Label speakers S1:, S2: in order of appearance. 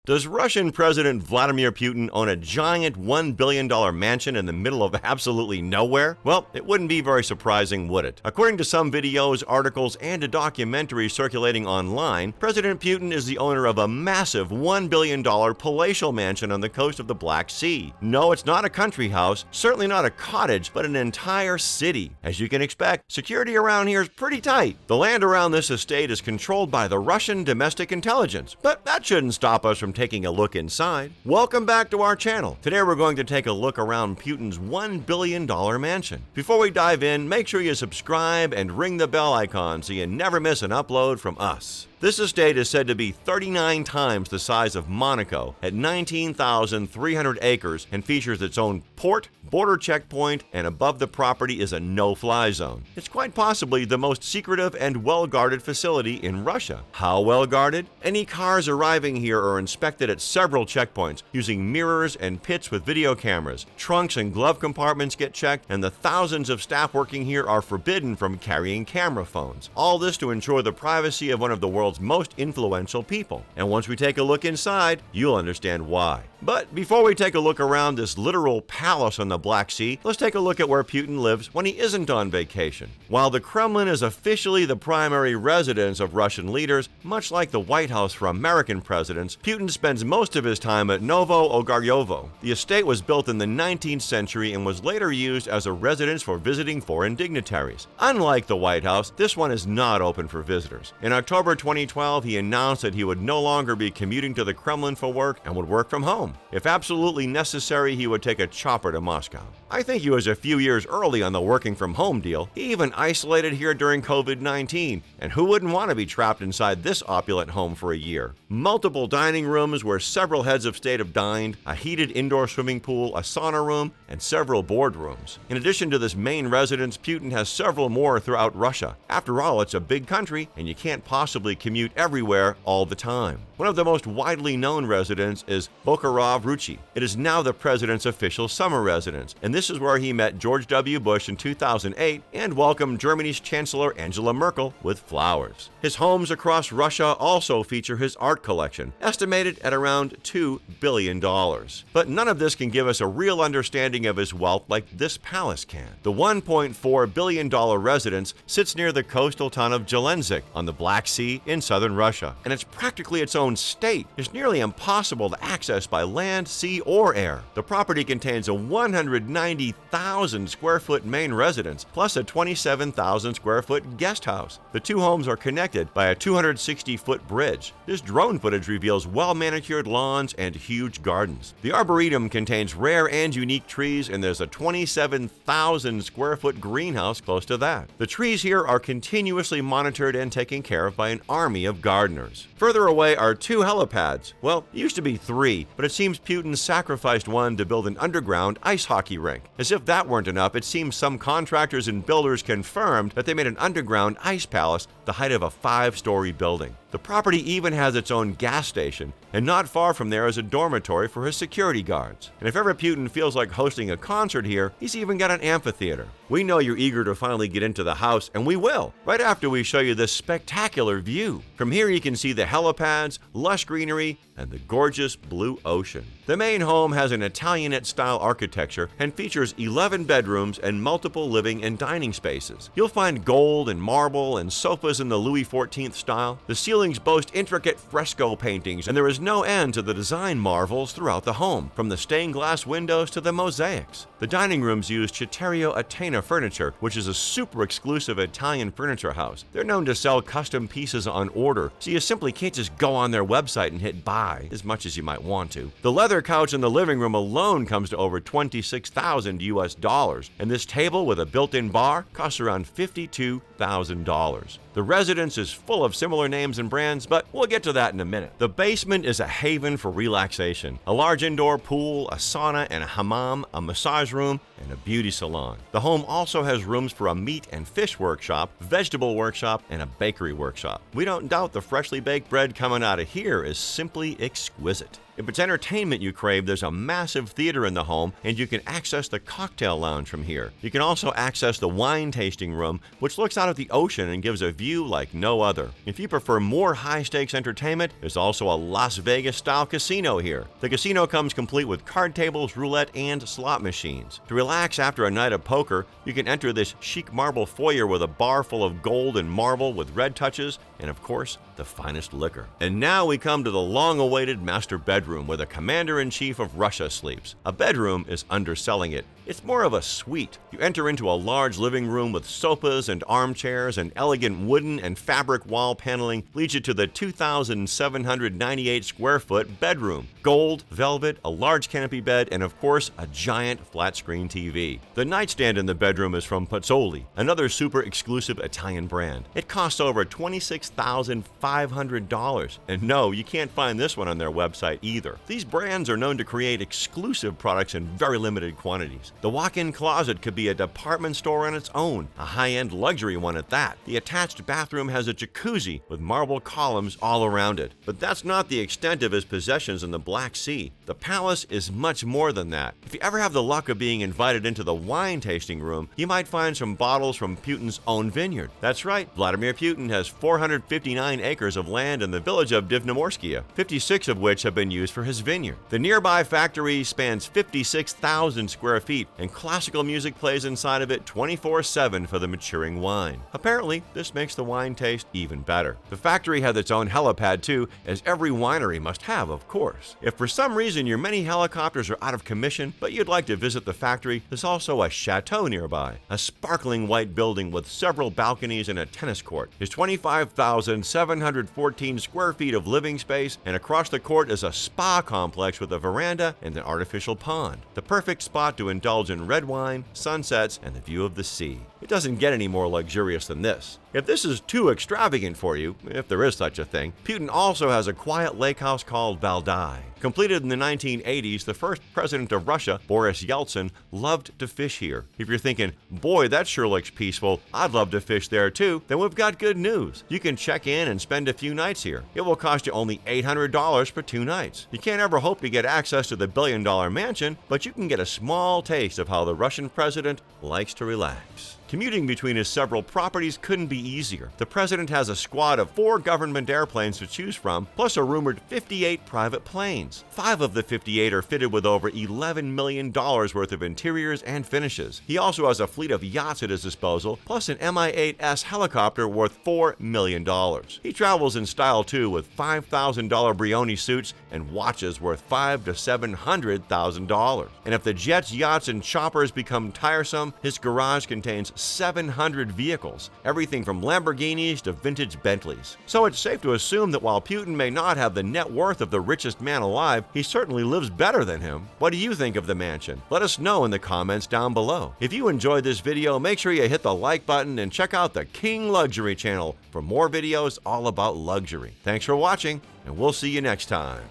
S1: Does Russian President Vladimir Putin own a giant $1 billion mansion in the middle of absolutely nowhere? Well, it wouldn't be very surprising, would it? According to some videos, articles, and a documentary circulating online, President Putin is the owner of a massive $1 billion palatial mansion on the coast of the Black Sea. No, it's not a country house, certainly not a cottage, but an entire city. As you can expect, security around here is pretty tight. The land around this estate is controlled by the Russian domestic intelligence, but that shouldn't stop us from taking a look inside. Welcome back to our channel. Today we're going to take a look around Putin's $1 billion mansion. Before we dive in, make sure you subscribe and ring the bell icon so you never miss an upload from us. This estate is said to be 39 times the size of Monaco at 19,300 acres and features its own port, border checkpoint, and above the property is a no-fly zone. It's quite possibly the most secretive and well-guarded facility in Russia. How well guarded? Any cars arriving here are inspected at several checkpoints using mirrors and pits with video cameras. Trunks and glove compartments get checked, and the thousands of staff working here are forbidden from carrying camera phones. All this to ensure the privacy of one of the world's most influential people. And once we take a look inside, you'll understand why. But before we take a look around this literal palace on the Black Sea, let's take a look at where Putin lives when he isn't on vacation. While the Kremlin is officially the primary residence of Russian leaders, much like the White House for American presidents, Putin spends most of his time at Novo Ogaryovo. The estate was built in the 19th century and was later used as a residence for visiting foreign dignitaries. Unlike the White House, this one is not open for visitors. In October 2012, he announced that he would no longer be commuting to the Kremlin for work and would work from home. If absolutely necessary, he would take a chopper to Moscow. I think he was a few years early on the working from home deal. He even isolated here during COVID-19, and who wouldn't want to be trapped inside this opulent home for a year? Multiple dining rooms where several heads of state have dined, a heated indoor swimming pool, a sauna room, and several boardrooms. In addition to this main residence, Putin has several more throughout Russia. After all, it's a big country, and you can't possibly commute everywhere all the time. One of the most widely known residences is Bokhorov-Ruchi. It is now the president's official summer residence, and this is where he met George W. Bush in 2008 and welcomed Germany's Chancellor Angela Merkel with flowers. His homes across Russia also feature his art collection, estimated at around $2 billion. But none of this can give us a real understanding of his wealth like this palace can. The $1.4 billion residence sits near the coastal town of Gelendzhik on the Black Sea in southern Russia, and it's practically its own state. It's nearly impossible to access by land, sea, or air. The property contains a 190,000 square foot main residence, plus a 27,000 square foot guest house. The two homes are connected by a 260-foot bridge. This drone footage reveals well-manicured lawns and huge gardens. The arboretum contains rare and unique trees, and there's a 27,000 square foot greenhouse close to that. The trees here are continuously monitored and taken care of by an army of gardeners. Further away are two helipads. Well, it used to be three, but it seems Putin sacrificed one to build an underground ice hockey rink. As if that weren't enough, it seems some contractors and builders confirmed that they made an underground ice palace the height of a 5-story building. The property even has its own gas station, and not far from there is a dormitory for his security guards. And if ever Putin feels like hosting a concert here, he's even got an amphitheater. We know you're eager to finally get into the house, and we will, right after we show you this spectacular view. From here you can see the helipads, lush greenery, and the gorgeous blue ocean. The main home has an Italianate-style architecture and features 11 bedrooms and multiple living and dining spaces. You'll find gold and marble and sofas in the Louis XIV style. The ceilings boast intricate fresco paintings, and there is no end to the design marvels throughout the home, from the stained glass windows to the mosaics. The dining rooms use Citterio Atena furniture, which is a super exclusive Italian furniture house. They're known to sell custom pieces on order, so you simply can't just go on their website and hit buy as much as you might want to. The leather couch in the living room alone comes to over $26,000 US, and this table with a built-in bar costs around $52,000. The residence is full of similar names and brands, but we'll get to that in a minute. The basement is a haven for relaxation. A large indoor pool, a sauna and a hammam, a massage room, and a beauty salon. The home also has rooms for a meat and fish workshop, vegetable workshop, and a bakery workshop. We don't doubt the freshly baked bread coming out of here is simply exquisite. If it's entertainment you crave, there's a massive theater in the home, and you can access the cocktail lounge from here. You can also access the wine tasting room, which looks out at the ocean and gives a view like no other. If you prefer more high-stakes entertainment, there's also a Las Vegas-style casino here. The casino comes complete with card tables, roulette, and slot machines. To relax after a night of poker, you can enter this chic marble foyer with a bar full of gold and marble with red touches, and of course, the finest liquor. And now we come to the long-awaited master bedroom where the commander-in-chief of Russia sleeps. A bedroom is underselling it. It's more of a suite. You enter into a large living room with sofas and armchairs, and elegant wooden and fabric wall paneling leads you to the 2,798 square foot bedroom. Gold, velvet, a large canopy bed, and of course, a giant flat-screen TV. The nightstand in the bedroom is from Pozzoli, another super exclusive Italian brand. It costs over $26,500. And no, you can't find this one on their website either. These brands are known to create exclusive products in very limited quantities. The walk-in closet could be a department store on its own, a high-end luxury one at that. The attached bathroom has a jacuzzi with marble columns all around it. But that's not the extent of his possessions in the Black Sea. The palace is much more than that. If you ever have the luck of being invited into the wine tasting room, you might find some bottles from Putin's own vineyard. That's right, Vladimir Putin has 459 acres of land in the village of Divnomorskia, 56 of which have been used for his vineyard. The nearby factory spans 56,000 square feet, and classical music plays inside of it 24/7 for the maturing wine. Apparently, this makes the wine taste even better. The factory has its own helipad too, as every winery must have, of course. If for some reason your many helicopters are out of commission, but you'd like to visit the factory, there's also a chateau nearby, a sparkling white building with several balconies and a tennis court. There's 25,714 square feet of living space, and across the court is a spa complex with a veranda and an artificial pond. The perfect spot to indulge in red wine, sunsets, and the view of the sea. It doesn't get any more luxurious than this. If this is too extravagant for you, if there is such a thing, Putin also has a quiet lake house called Valdai. Completed in the 1980s, the first president of Russia, Boris Yeltsin, loved to fish here. If you're thinking, boy, that sure looks peaceful, I'd love to fish there too, then we've got good news. You can check in and spend a few nights here. It will cost you only $800 for 2 nights. You can't ever hope to get access to the billion-dollar mansion, but you can get a small taste of how the Russian president likes to relax. Commuting between his several properties couldn't be easier. The president has a squad of 4 government airplanes to choose from, plus a rumored 58 private planes. 5 of the 58 are fitted with over $11 million worth of interiors and finishes. He also has a fleet of yachts at his disposal, plus an Mi-8S helicopter worth $4 million. He travels in style too, with $5,000 Brioni suits and watches worth $500,000 to $700,000. And if the jets, yachts, and choppers become tiresome, his garage contains 700 vehicles, everything from Lamborghinis to vintage Bentleys. So it's safe to assume that while Putin may not have the net worth of the richest man alive, he certainly lives better than him. What do you think of the mansion? Let us know in the comments down below. If you enjoyed this video, make sure you hit the like button and check out the King Luxury channel for more videos all about luxury. Thanks for watching, and we'll see you next time.